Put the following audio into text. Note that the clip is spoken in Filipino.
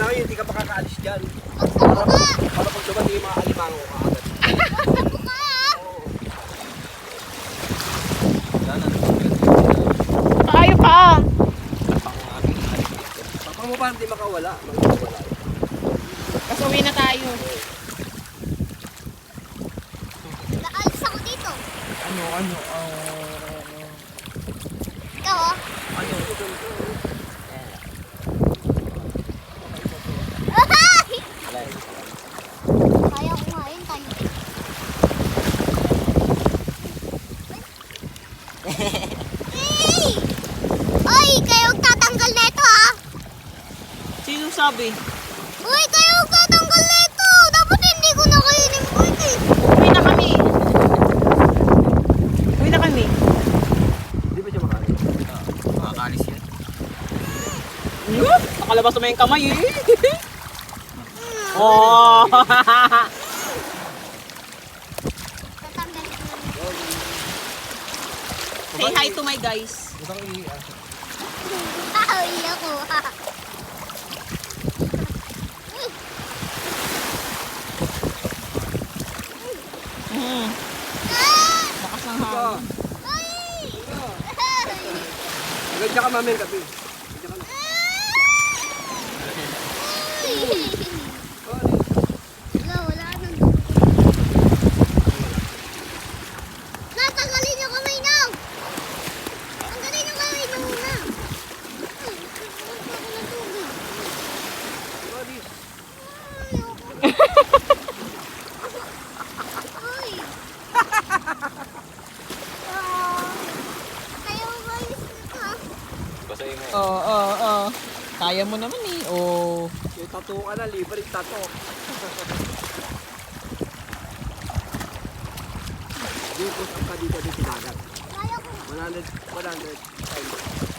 na kayo, hindi ka makakaalis dyan. Para pag dumati yung mga alimango ka agad. Tayo pa. Pag mo pa hindi makawala. Kasi uwi na tayo. Naalis ako dito. Ano? Ikaw oh. Ano? Kaya ko nga yun tayo. Hey! Oy, kayo tatanggal na ito ah. Sino sabi? Uy, kayo tatanggal na ito. Dapat hindi ko na kayo nimbuti. Uwi na kami. Uwi na kami. Hindi ba siya makaalis? Makakaalis yan. Nakalabas naman yung kamay eh. Oh. Tatanggal ko na. Say hi to my guys. Butang Ay, ako. Lakas ng hangin. Ay! Agad siya ka maming gabi. Wala nang natanggalin yung kamay na! Tanggalin yung kamay na muna! Ay! Kaya umalis na ka. Basahin mo. Oo. Kaya mo naman eh. Oh. Yung tattoo ka na, libre tattoo. Dito, ang ka dito sa dagat. Kaya ko. 100 times.